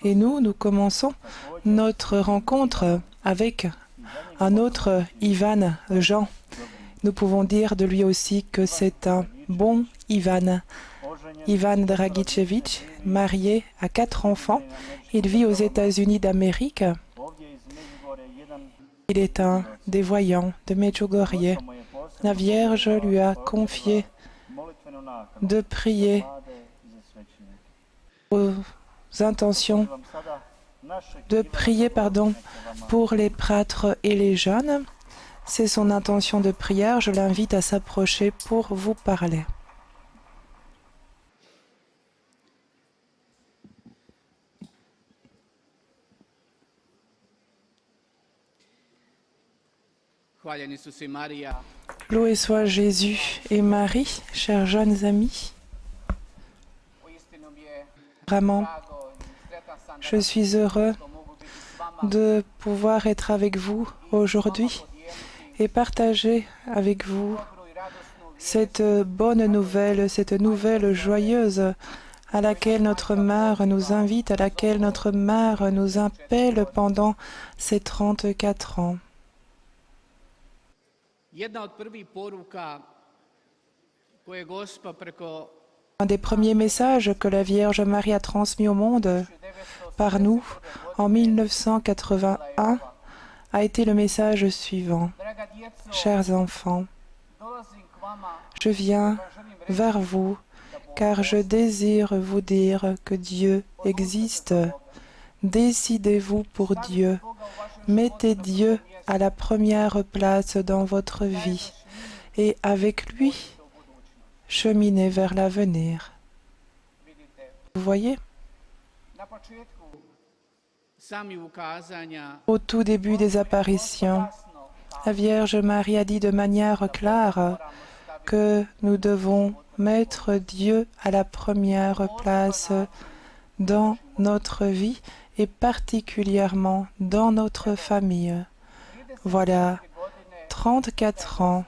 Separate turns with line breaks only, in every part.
Et nous commençons notre rencontre avec un autre Ivan Jean. Nous pouvons dire de lui aussi que c'est un bon Ivan. Ivan Dragičević, marié à 4 enfants. Il vit aux États-Unis d'Amérique. Il est un des voyants de Medjugorje. La Vierge lui a confié de prier aux intentions, pour les prêtres et les jeunes. C'est son intention de prière. Je l'invite à s'approcher pour vous parler. Loué soit Jésus et Marie, chers jeunes amis. Vraiment, je suis heureux de pouvoir être avec vous aujourd'hui et partager avec vous cette bonne nouvelle, cette nouvelle joyeuse à laquelle notre mère nous invite, à laquelle notre mère nous appelle pendant ces 34 ans. Un des premiers messages que la Vierge Marie a transmis au monde par nous en 1981 a été le message suivant. Chers enfants, je viens vers vous car je désire vous dire que Dieu existe. Décidez-vous pour Dieu. Mettez Dieu à la première place dans votre vie et avec lui, cheminez vers l'avenir. Vous voyez? Au tout début des apparitions, la Vierge Marie a dit de manière claire que nous devons mettre Dieu à la première place dans notre vie et particulièrement dans notre famille. Voilà, 34 ans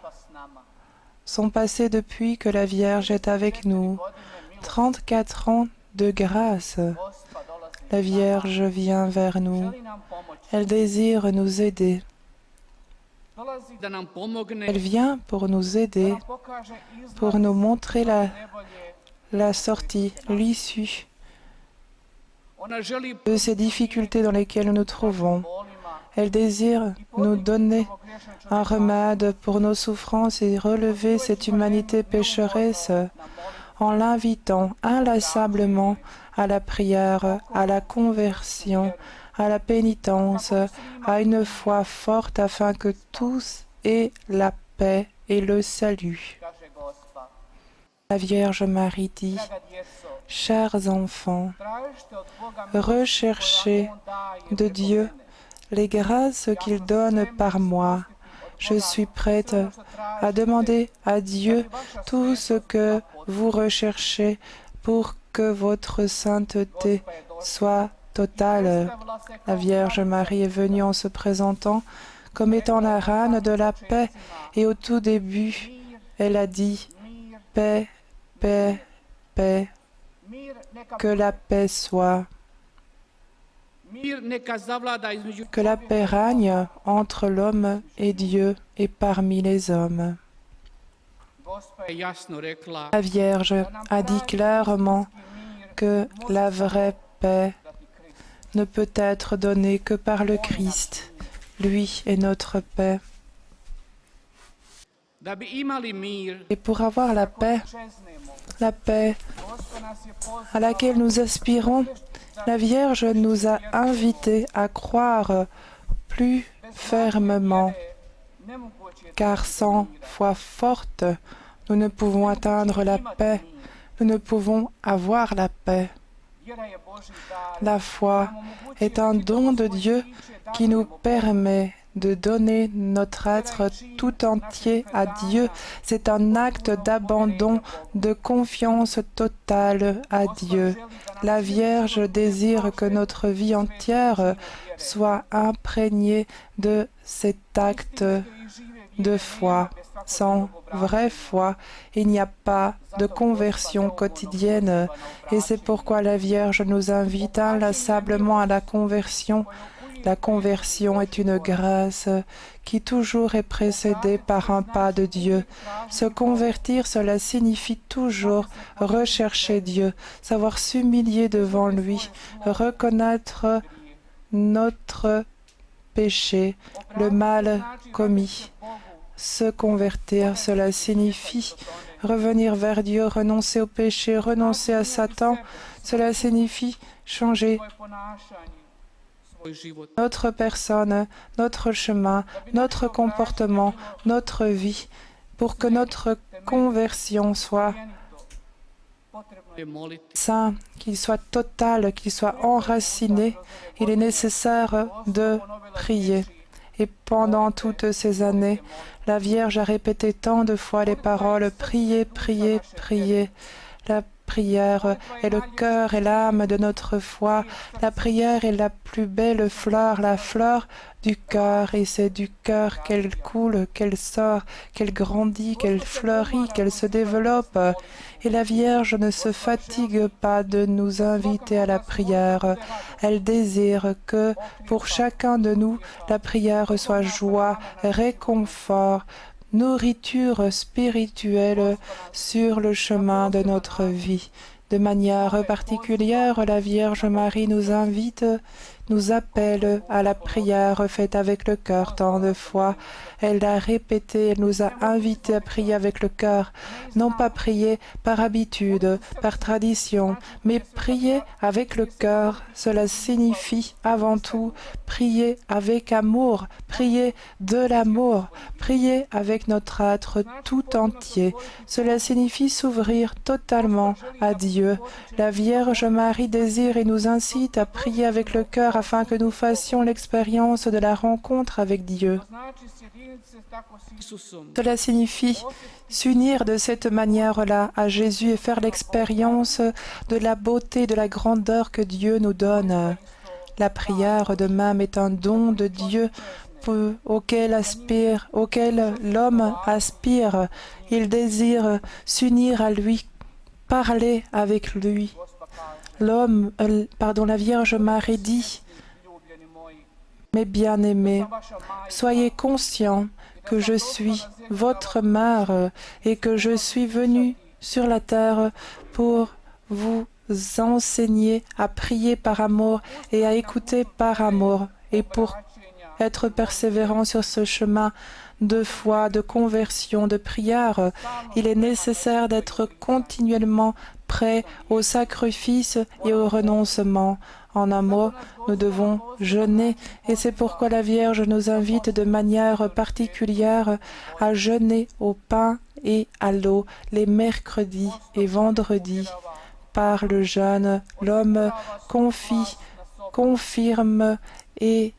sont passés depuis que la Vierge est avec nous. 34 ans de grâce. La Vierge vient vers nous. Elle désire nous aider. Elle vient pour nous aider, pour nous montrer la sortie, l'issue de ces difficultés dans lesquelles nous nous trouvons. Elle désire nous donner un remède pour nos souffrances et relever cette humanité pécheresse en l'invitant inlassablement à la prière, à la conversion, à la pénitence, à une foi forte afin que tous aient la paix et le salut. La Vierge Marie dit, « Chers enfants, recherchez de Dieu les grâces qu'il donne par moi. Je suis prête à demander à Dieu tout ce que vous recherchez pour que votre sainteté soit totale. » La Vierge Marie est venue en se présentant comme étant la reine de la paix et au tout début, elle a dit « Paix, paix, paix, que la paix soit. » Que la paix règne entre l'homme et Dieu et parmi les hommes. La Vierge a dit clairement que la vraie paix ne peut être donnée que par le Christ. Lui est notre paix. Et pour avoir la paix à laquelle nous aspirons, la Vierge nous a invités à croire plus fermement, car sans foi forte, nous ne pouvons atteindre la paix, nous ne pouvons avoir la paix. La foi est un don de Dieu qui nous permet de donner notre être tout entier à Dieu. C'est un acte d'abandon, de confiance totale à Dieu. La Vierge désire que notre vie entière soit imprégnée de cet acte de foi. Sans vraie foi, il n'y a pas de conversion quotidienne. Et c'est pourquoi la Vierge nous invite inlassablement à la conversion. La conversion est une grâce qui toujours est précédée par un pas de Dieu. Se convertir, cela signifie toujours rechercher Dieu, savoir s'humilier devant lui, reconnaître notre péché, le mal commis. Se convertir, cela signifie revenir vers Dieu, renoncer au péché, renoncer à Satan. Cela signifie changer notre personne, notre chemin, notre comportement, notre vie, pour que notre conversion soit saint, qu'il soit total, qu'il soit enraciné. Il est nécessaire de prier. Et pendant toutes ces années, la Vierge a répété tant de fois les paroles « Priez, priez, priez ». La prière est le cœur et l'âme de notre foi. La prière est la plus belle fleur, la fleur du cœur. Et c'est du cœur qu'elle coule, qu'elle sort, qu'elle grandit, qu'elle fleurit, qu'elle se développe. Et la Vierge ne se fatigue pas de nous inviter à la prière. Elle désire que, pour chacun de nous, la prière soit joie, réconfort, nourriture spirituelle sur le chemin de notre vie. De manière particulière, la Vierge Marie nous invite, nous appelle à la prière faite avec le cœur tant de fois. Elle l'a répété, elle nous a invités à prier avec le cœur, non pas prier par habitude, par tradition, mais prier avec le cœur. Cela signifie avant tout prier avec amour, prier de l'amour, prier avec notre être tout entier. Cela signifie s'ouvrir totalement à Dieu. La Vierge Marie désire et nous incite à prier avec le cœur afin que nous fassions l'expérience de la rencontre avec Dieu. Cela signifie s'unir de cette manière-là à Jésus et faire l'expérience de la beauté, de la grandeur que Dieu nous donne. La prière de même est un don de Dieu auquel l'homme aspire. Il désire s'unir à lui, parler avec lui. La Vierge Marie dit: mes bien-aimés, soyez conscients que je suis votre mère et que je suis venue sur la terre pour vous enseigner à prier par amour et à écouter par amour, et pour être persévérant sur ce chemin de foi, de conversion, de prière. Il est nécessaire d'être continuellement prêt au sacrifice et au renoncement. En un mot, nous devons jeûner, et c'est pourquoi la Vierge nous invite de manière particulière à jeûner au pain et à l'eau les mercredis et vendredis. Par le jeûne, l'homme confirme et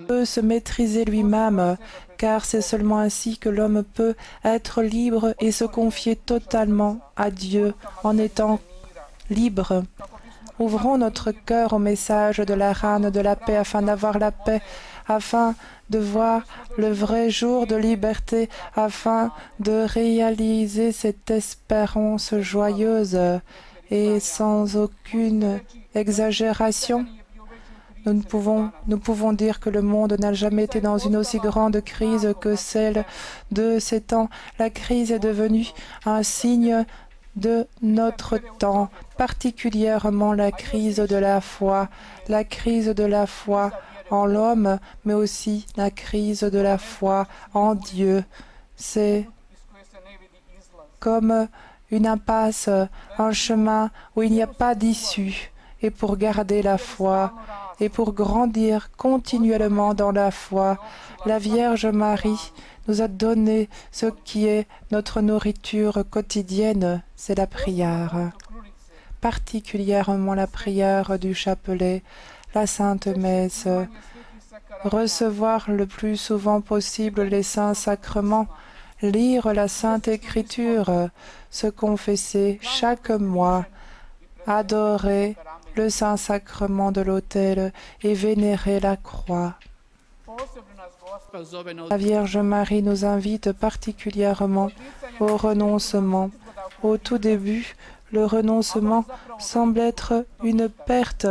peut se maîtriser lui-même, car c'est seulement ainsi que l'homme peut être libre et se confier totalement à Dieu en étant libre. Ouvrons notre cœur au message de la Reine de la paix afin d'avoir la paix, afin de voir le vrai jour de liberté, afin de réaliser cette espérance joyeuse et sans aucune exagération. Nous pouvons dire que le monde n'a jamais été dans une aussi grande crise que celle de ces temps. La crise est devenue un signe de notre temps, particulièrement la crise de la foi en l'homme, mais aussi la crise de la foi en Dieu. C'est comme une impasse, un chemin où il n'y a pas d'issue. Et pour garder la foi et pour grandir continuellement dans la foi, la Vierge Marie nous a donné ce qui est notre nourriture quotidienne, c'est la prière. Particulièrement la prière du chapelet, la Sainte Messe, recevoir le plus souvent possible les saints sacrements, lire la Sainte Écriture, se confesser chaque mois, adorer le Saint-Sacrement de l'autel et vénérer la croix. La Vierge Marie nous invite particulièrement au renoncement. Au tout début, le renoncement semble être une perte,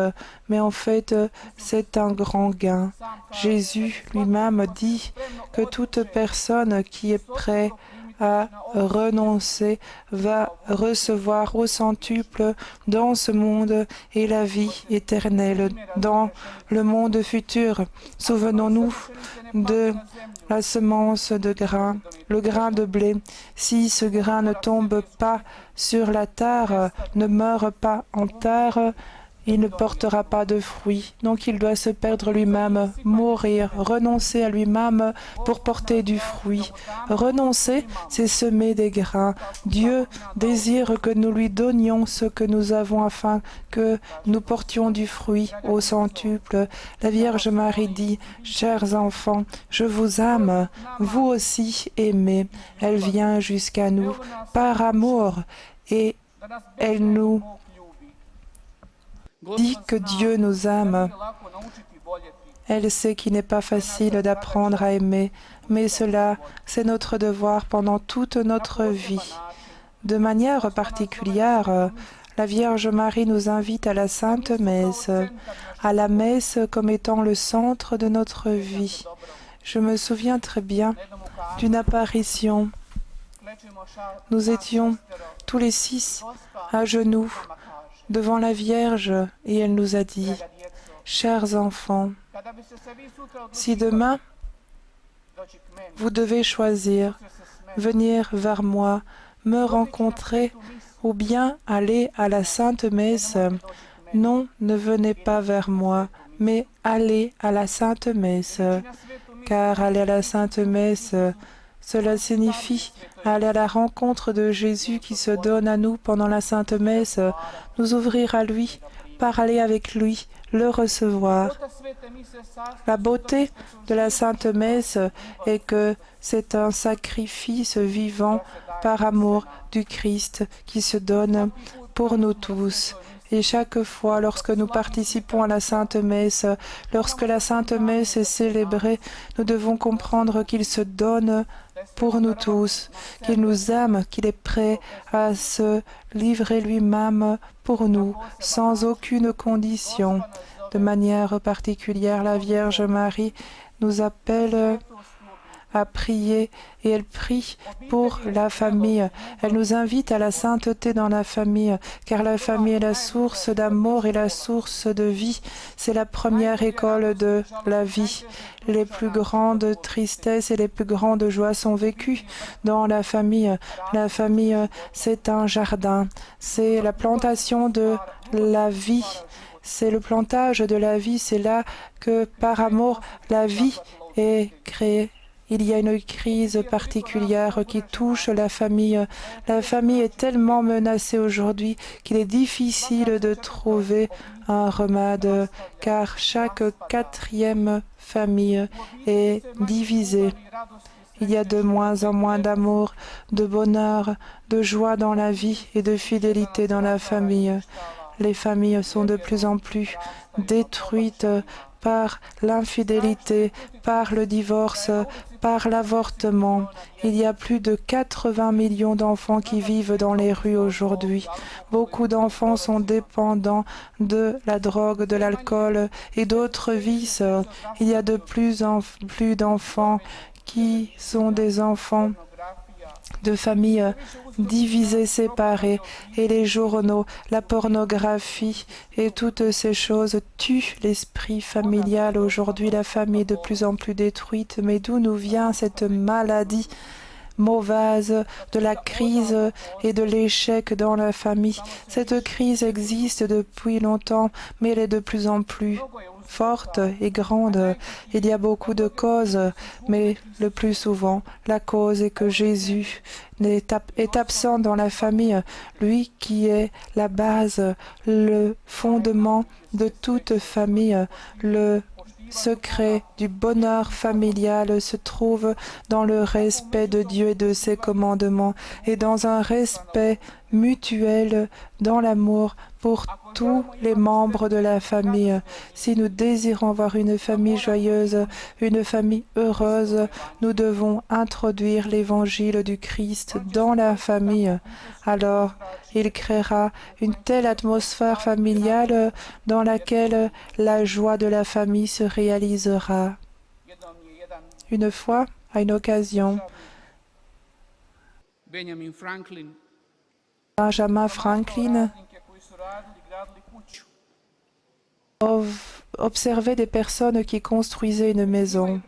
mais en fait, c'est un grand gain. Jésus lui-même dit que toute personne qui est prête à renoncer va recevoir au centuple dans ce monde et la vie éternelle dans le monde futur. Souvenons-nous de la semence de grain, le grain de blé. Si ce grain ne tombe pas sur la terre, ne meurt pas en terre, il ne portera pas de fruits. Donc il doit se perdre lui-même, mourir, renoncer à lui-même pour porter du fruit. Renoncer, c'est semer des grains. Dieu désire que nous lui donnions ce que nous avons afin que nous portions du fruit au centuple. La Vierge Marie dit, « Chers enfants, je vous aime, vous aussi aimez. » Elle vient jusqu'à nous par amour et elle nous dit que Dieu nous aime. Elle sait qu'il n'est pas facile d'apprendre à aimer, mais cela, c'est notre devoir pendant toute notre vie. De manière particulière, la Vierge Marie nous invite à la Sainte Messe, à la messe comme étant le centre de notre vie. Je me souviens très bien d'une apparition. Nous étions tous les 6 à genoux devant la Vierge et elle nous a dit, « Chers enfants, si demain vous devez choisir, venir vers moi, me rencontrer ou bien aller à la Sainte Messe, non, ne venez pas vers moi, mais allez à la Sainte Messe, car aller à la Sainte Messe, cela signifie aller à la rencontre de Jésus qui se donne à nous pendant la Sainte Messe, nous ouvrir à lui, parler avec lui, le recevoir. La beauté de la Sainte Messe est que c'est un sacrifice vivant par amour du Christ qui se donne pour nous tous. Et chaque fois, lorsque nous participons à la Sainte Messe, lorsque la Sainte Messe est célébrée, nous devons comprendre qu'il se donne pour nous tous, qu'il nous aime, qu'il est prêt à se livrer lui-même pour nous, sans aucune condition. De manière particulière, la Vierge Marie nous appelle à prier et elle prie pour la famille. Elle nous invite à la sainteté dans la famille, car la famille est la source d'amour et la source de vie. C'est la première école de la vie. Les plus grandes tristesses et les plus grandes joies sont vécues dans la famille. La famille, c'est un jardin, c'est la plantation de la vie. C'est le plantage de la vie, c'est là que par amour la vie est créée. Il y a une crise particulière qui touche la famille. La famille est tellement menacée aujourd'hui qu'il est difficile de trouver un remède, car chaque 4e famille est divisée. Il y a de moins en moins d'amour, de bonheur, de joie dans la vie et de fidélité dans la famille. Les familles sont de plus en plus détruites par l'infidélité, par le divorce, par l'avortement. Il y a plus de 80 millions d'enfants qui vivent dans les rues aujourd'hui. Beaucoup d'enfants sont dépendants de la drogue, de l'alcool et d'autres vices. Il y a de plus en plus d'enfants qui sont des enfants de familles divisées, séparées, et les journaux, la pornographie et toutes ces choses tuent l'esprit familial. Aujourd'hui, la famille est de plus en plus détruite. Mais d'où nous vient cette maladie mauvaise de la crise et de l'échec dans la famille? Cette crise existe depuis longtemps, mais elle est de plus en plus forte et grande. Il y a beaucoup de causes, mais le plus souvent, la cause est que Jésus est absent dans la famille, lui qui est la base, le fondement de toute famille. Le secret du bonheur familial se trouve dans le respect de Dieu et de ses commandements, et dans un respect mutuelle dans l'amour pour tous les membres de la famille. Si nous désirons avoir une famille joyeuse, une famille heureuse, nous devons introduire l'évangile du Christ dans la famille. Alors, il créera une telle atmosphère familiale dans laquelle la joie de la famille se réalisera. Une fois, à une occasion, Benjamin Franklin observait des personnes qui construisaient une maison.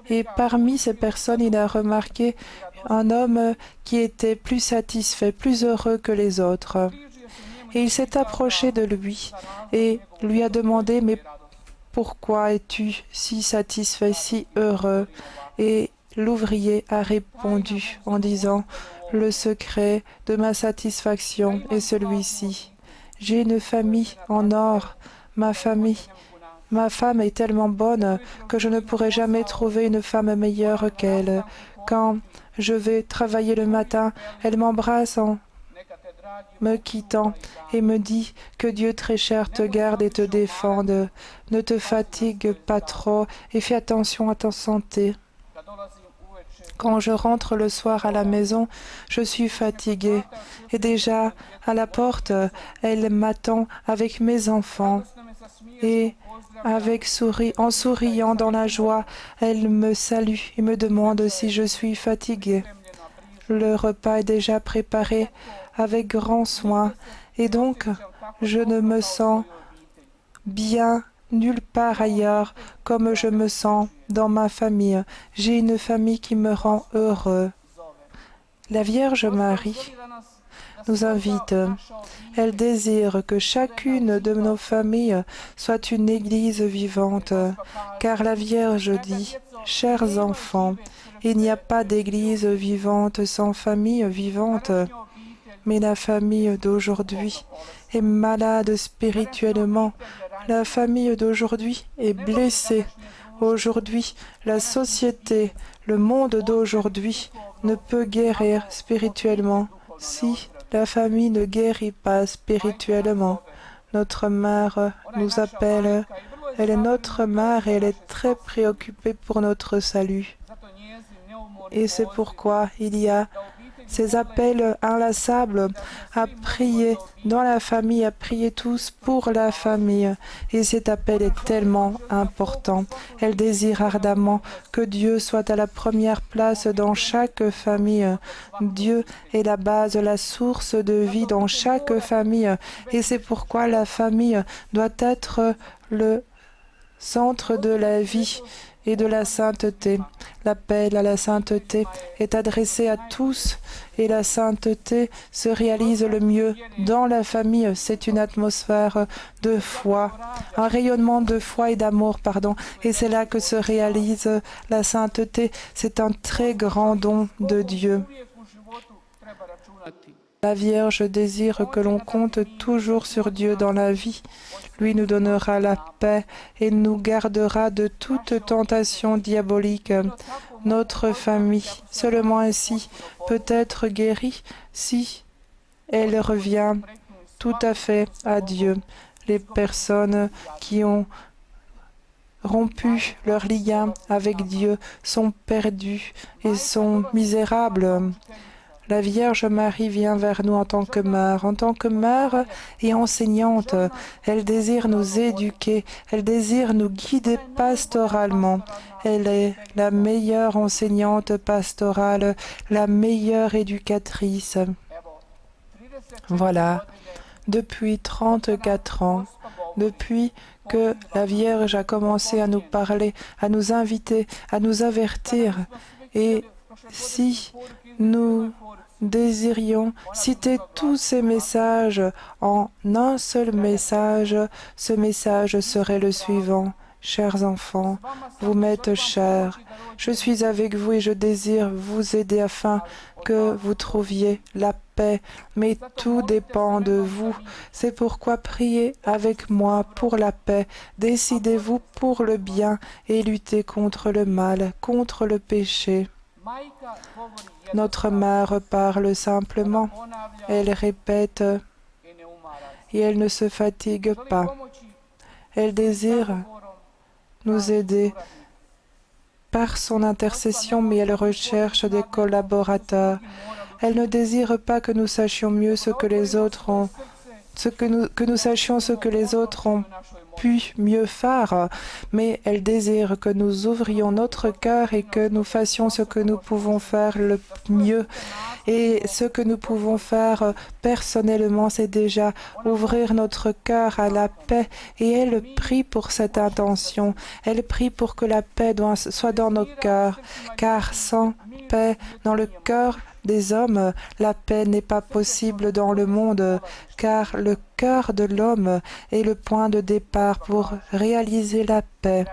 Et parmi ces personnes, il a remarqué un homme qui était plus satisfait, plus heureux que les autres. Et il s'est approché de lui et lui a demandé « Mais pourquoi es-tu si satisfait, si heureux ?» Et l'ouvrier a répondu en disant « Le secret de ma satisfaction est celui-ci. J'ai une famille en or, ma femme est tellement bonne que je ne pourrai jamais trouver une femme meilleure qu'elle. Quand je vais travailler le matin, elle m'embrasse en me quittant et me dit que Dieu très cher te garde et te défende. Ne te fatigue pas trop et fais attention à ta santé. Quand je rentre le soir à la maison, je suis fatiguée. Et déjà, à la porte, elle m'attend avec mes enfants. Et en souriant dans la joie, elle me salue et me demande si je suis fatiguée. Le repas est déjà préparé avec grand soin. Et donc, je ne me sens bien nulle part ailleurs comme je me sens dans ma famille. J'ai une famille qui me rend heureux. La Vierge Marie nous invite. Elle désire que chacune de nos familles soit une église vivante, car la Vierge dit « Chers enfants, il n'y a pas d'église vivante sans famille vivante. » Mais la famille d'aujourd'hui est malade spirituellement. La famille d'aujourd'hui est blessée. Aujourd'hui, la société, le monde d'aujourd'hui ne peut guérir spirituellement si la famille ne guérit pas spirituellement. Notre mère nous appelle. Elle est notre mère et elle est très préoccupée pour notre salut. Et c'est pourquoi il y a ces appels inlassables à prier dans la famille, à prier tous pour la famille. Et cet appel est tellement important. Elle désire ardemment que Dieu soit à la première place dans chaque famille. Dieu est la base, la source de vie dans chaque famille. Et c'est pourquoi la famille doit être le centre de la vie et de la sainteté. L'appel à la sainteté est adressé à tous et la sainteté se réalise le mieux dans la famille. C'est une atmosphère de foi, un rayonnement de foi et d'amour, et c'est là que se réalise la sainteté. C'est un très grand don de Dieu. La Vierge désire que l'on compte toujours sur Dieu dans la vie. Lui nous donnera la paix et nous gardera de toute tentation diabolique. Notre famille, seulement ainsi, peut être guérie si elle revient tout à fait à Dieu. Les personnes qui ont rompu leur lien avec Dieu sont perdues et sont misérables. La Vierge Marie vient vers nous en tant que mère et enseignante. Elle désire nous éduquer, elle désire nous guider pastoralement. Elle est la meilleure enseignante pastorale, la meilleure éducatrice. Voilà, depuis 34 ans, depuis que la Vierge a commencé à nous parler, à nous inviter, à nous avertir. Et si nous désirions citer tous ces messages en un seul message, ce message serait le suivant. Chers enfants, vous m'êtes chers. Je suis avec vous et je désire vous aider afin que vous trouviez la paix. Mais tout dépend de vous. C'est pourquoi priez avec moi pour la paix. Décidez-vous pour le bien et luttez contre le mal, contre le péché. Notre mère parle simplement, elle répète et elle ne se fatigue pas. Elle désire nous aider par son intercession, mais elle recherche des collaborateurs. Elle ne désire pas que nous sachions mieux ce que les autres ont, que nous sachions ce que les autres ont pu mieux faire, mais elle désire que nous ouvrions notre cœur et que nous fassions ce que nous pouvons faire le mieux. Et ce que nous pouvons faire personnellement, c'est déjà ouvrir notre cœur à la paix. Et elle prie pour cette intention. Elle prie pour que la paix soit dans nos cœurs. Car sans paix dans le cœur des hommes, la paix n'est pas possible dans le monde, car le cœur de l'homme est le point de départ pour réaliser la paix.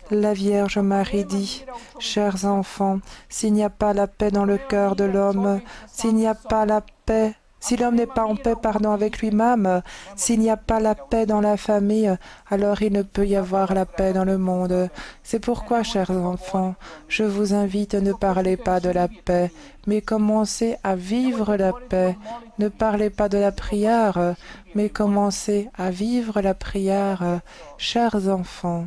La Vierge Marie dit, « Chers enfants, s'il n'y a pas la paix dans le cœur de l'homme, s'il n'y a pas la paix, si l'homme n'est pas en paix, avec lui-même, s'il n'y a pas la paix dans la famille, alors il ne peut y avoir la paix dans le monde. C'est pourquoi, chers enfants, je vous invite, ne parlez pas de la paix, mais commencez à vivre la paix. Ne parlez pas de la prière, mais commencez à vivre la prière, chers enfants.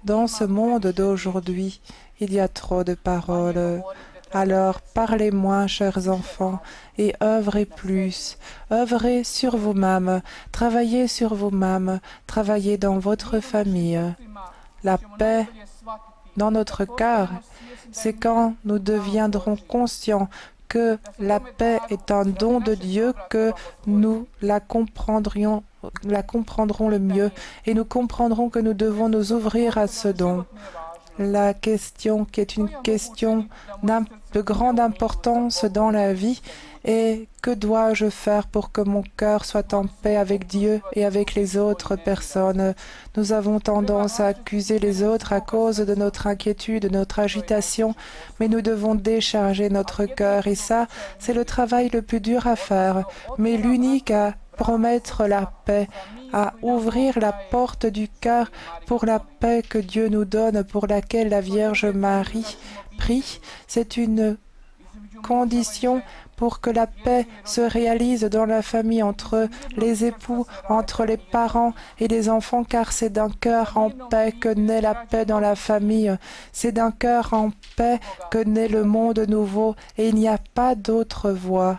Dans ce monde d'aujourd'hui, il y a trop de paroles. Alors parlez moins, chers enfants, et œuvrez plus. Œuvrez sur vous-même, travaillez sur vous-même, travaillez dans votre famille. La paix dans notre cœur, c'est quand nous deviendrons conscients que la paix est un don de Dieu, que nous la comprendrons le mieux et nous comprendrons que nous devons nous ouvrir à ce don. La question qui est une question de grande importance dans la vie est que dois-je faire pour que mon cœur soit en paix avec Dieu et avec les autres personnes? Nous avons tendance à accuser les autres à cause de notre inquiétude, de notre agitation, mais nous devons décharger notre cœur et ça, c'est le travail le plus dur à faire, mais l'unique à promettre la paix, à ouvrir la porte du cœur pour la paix que Dieu nous donne, pour laquelle la Vierge Marie prie. C'est une condition pour que la paix se réalise dans la famille, entre les époux, entre les parents et les enfants, car c'est d'un cœur en paix que naît la paix dans la famille. C'est d'un cœur en paix que naît le monde nouveau, et il n'y a pas d'autre voie.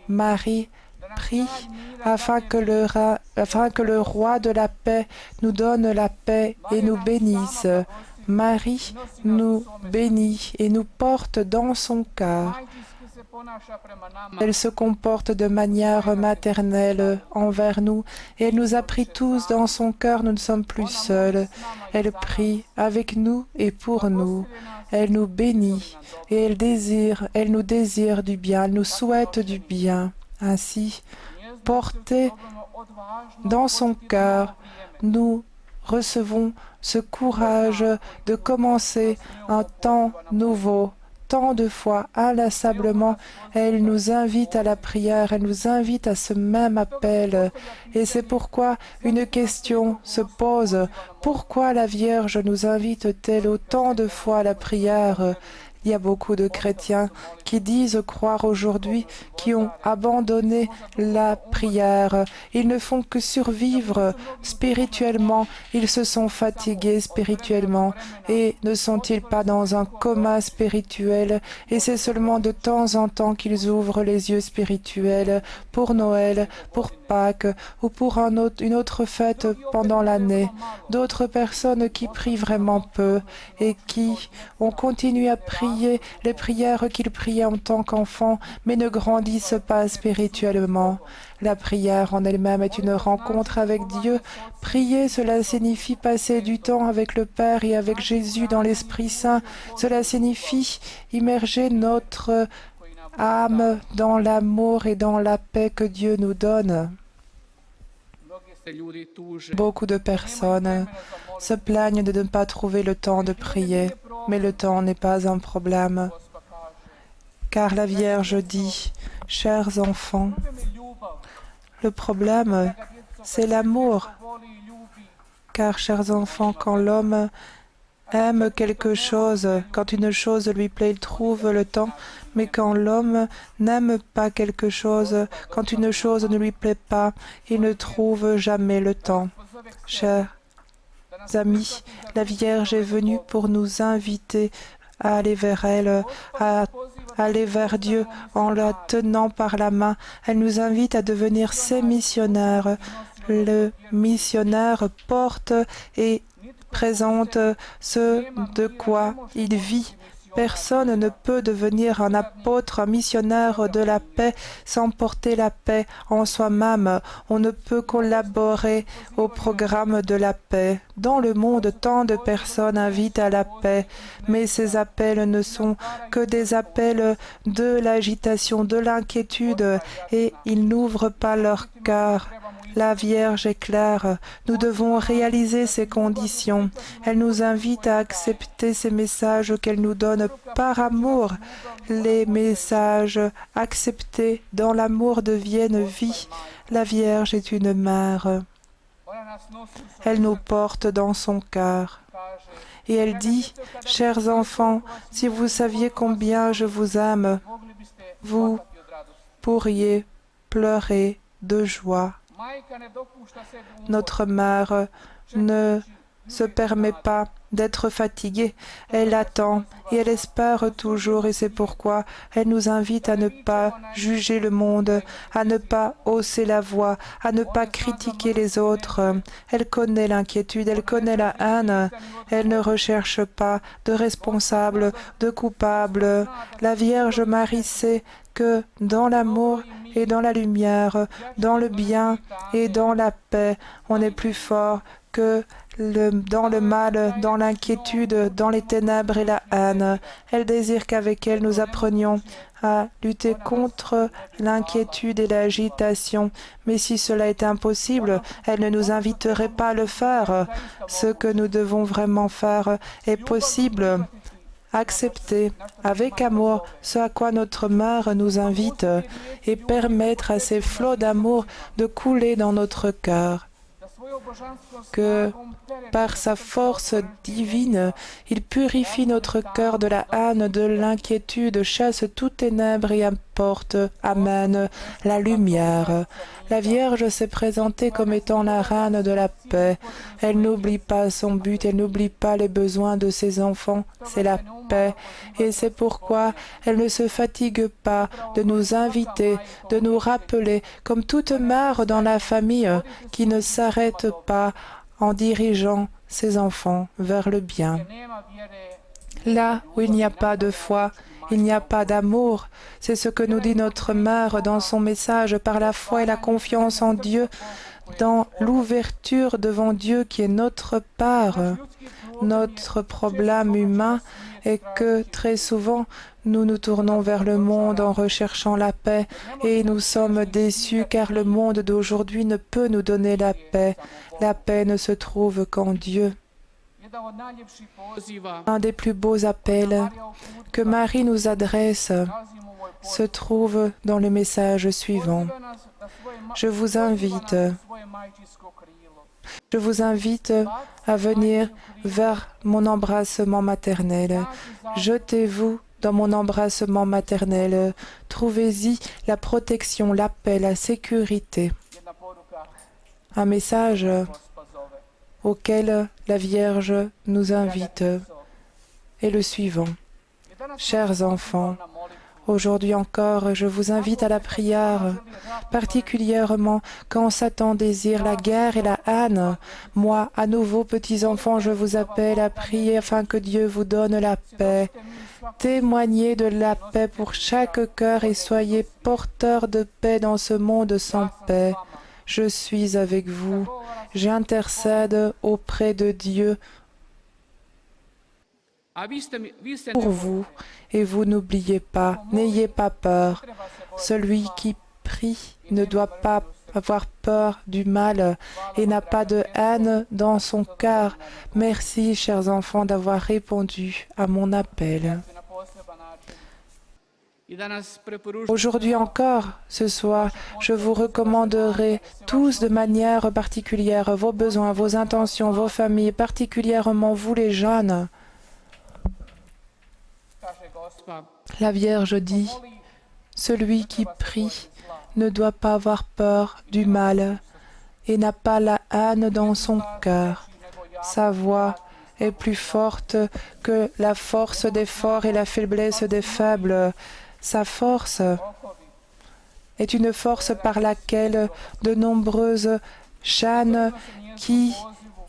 Marie prie afin que le roi de la paix nous donne la paix et nous bénisse. Marie nous bénit et nous porte dans son cœur. Elle se comporte de manière maternelle envers nous et elle nous a pris tous dans son cœur, nous ne sommes plus seuls. Elle prie avec nous et pour nous. Elle nous bénit et elle nous désire du bien, elle nous souhaite du bien. Ainsi, portée dans son cœur, nous recevons ce courage de commencer un temps nouveau. Tant de fois, inlassablement, elle nous invite à la prière, elle nous invite à ce même appel. Et c'est pourquoi une question se pose. Pourquoi la Vierge nous invite-t-elle autant de fois à la prière ? Il y a beaucoup de chrétiens qui disent croire aujourd'hui, qui ont abandonné la prière. Ils ne font que survivre spirituellement. Ils se sont fatigués spirituellement. Et ne sont-ils pas dans un coma spirituel? Et c'est seulement de temps en temps qu'ils ouvrent les yeux spirituels pour Noël, pour Pâques ou pour une autre fête pendant l'année. D'autres personnes qui prient vraiment peu et qui ont continué à prier les prières qu'ils priaient en tant qu'enfants, mais ne grandissent pas spirituellement. La prière en elle-même est une rencontre avec Dieu. Prier, cela signifie passer du temps avec le Père et avec Jésus dans l'Esprit Saint. Cela signifie immerger notre âme dans l'amour et dans la paix que Dieu nous donne. Beaucoup de personnes se plaignent de ne pas trouver le temps de prier, mais le temps n'est pas un problème, car la Vierge dit, « Chers enfants, le problème, c'est l'amour, car, chers enfants, quand l'homme aime quelque chose, quand une chose lui plaît, il trouve le temps, mais quand l'homme n'aime pas quelque chose, quand une chose ne lui plaît pas, il ne trouve jamais le temps. Chers amis, la Vierge est venue pour nous inviter à aller vers elle, à aller vers Dieu en la tenant par la main. Elle nous invite à devenir ses missionnaires. Le missionnaire porte et présente ce de quoi il vit. Personne ne peut devenir un apôtre, un missionnaire de la paix sans porter la paix en soi-même. On ne peut collaborer au programme de la paix. Dans le monde, tant de personnes invitent à la paix, mais ces appels ne sont que des appels de l'agitation, de l'inquiétude, et ils n'ouvrent pas leur cœur. La Vierge est claire. Nous devons réaliser ces conditions. Elle nous invite à accepter ces messages qu'elle nous donne par amour. Les messages acceptés dans l'amour deviennent vie. La Vierge est une mère. Elle nous porte dans son cœur. Et elle dit, « Chers enfants, si vous saviez combien je vous aime, vous pourriez pleurer de joie. » Notre mère ne se permet pas d'être fatiguée. Elle attend et elle espère toujours, et c'est pourquoi elle nous invite à ne pas juger le monde, à ne pas hausser la voix, à ne pas critiquer les autres. Elle connaît l'inquiétude, elle connaît la haine. Elle ne recherche pas de responsable, de coupable. La Vierge Marie sait que dans l'amour et dans la lumière, dans le bien et dans la paix, on est plus fort que dans le mal, dans l'inquiétude, dans les ténèbres et la haine. Elle désire qu'avec elle nous apprenions à lutter contre l'inquiétude et l'agitation. Mais si cela est impossible, elle ne nous inviterait pas à le faire. Ce que nous devons vraiment faire est possible. Accepter avec amour ce à quoi notre mère nous invite et permettre à ces flots d'amour de couler dans notre cœur. Que par sa force divine, il purifie notre cœur de la haine, de l'inquiétude, chasse toute ténèbres et apporte, amène la lumière. La Vierge s'est présentée comme étant la reine de la paix. Elle n'oublie pas son but, elle n'oublie pas les besoins de ses enfants, c'est la paix. Et c'est pourquoi elle ne se fatigue pas de nous inviter, de nous rappeler, comme toute mère dans la famille qui ne s'arrête pas en dirigeant ses enfants vers le bien. Là où il n'y a pas de foi, il n'y a pas d'amour. C'est ce que nous dit notre mère dans son message, par la foi et la confiance en Dieu, dans l'ouverture devant Dieu qui est notre part. Notre problème humain est que très souvent, nous nous tournons vers le monde en recherchant la paix et nous sommes déçus car le monde d'aujourd'hui ne peut nous donner la paix. La paix ne se trouve qu'en Dieu. Un des plus beaux appels que Marie nous adresse se trouve dans le message suivant. Je vous invite à venir vers mon embrassement maternel. Jetez-vous dans mon embrassement maternel. Trouvez-y la protection, la paix, la sécurité. Un message auquel la Vierge nous invite est le suivant. Chers enfants, aujourd'hui encore, je vous invite à la prière, particulièrement quand Satan désire la guerre et la haine. Moi, à nouveau, petits enfants, je vous appelle à prier afin que Dieu vous donne la paix. Témoignez de la paix pour chaque cœur et soyez porteurs de paix dans ce monde sans paix. Je suis avec vous. J'intercède auprès de Dieu pour vous. Et vous n'oubliez pas, n'ayez pas peur. Celui qui prie ne doit pas avoir peur du mal et n'a pas de haine dans son cœur. Merci, chers enfants, d'avoir répondu à mon appel. Aujourd'hui encore, ce soir, je vous recommanderai tous de manière particulière vos besoins, vos intentions, vos familles, particulièrement vous les jeunes. La Vierge dit, celui qui prie ne doit pas avoir peur du mal et n'a pas la haine dans son cœur. Sa voix est plus forte que la force des forts et la faiblesse des faibles. Sa force est une force par laquelle de nombreuses chaînes qui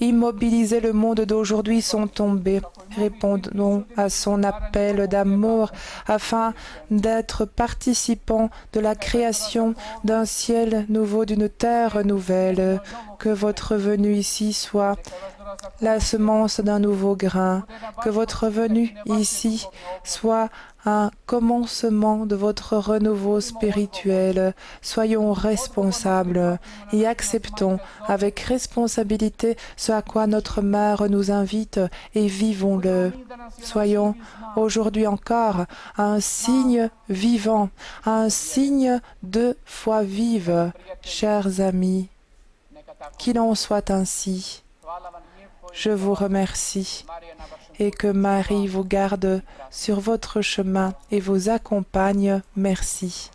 immobilisaient le monde d'aujourd'hui sont tombées. Répondons à son appel d'amour afin d'être participants de la création d'un ciel nouveau, d'une terre nouvelle. Que votre venue ici soit la semence d'un nouveau grain, que votre venue ici soit un commencement de votre renouveau spirituel. Soyons responsables et acceptons avec responsabilité ce à quoi notre Mère nous invite et vivons-le. Soyons aujourd'hui encore un signe vivant, un signe de foi vive. Chers amis, qu'il en soit ainsi. Je vous remercie et que Marie vous garde sur votre chemin et vous accompagne. Merci.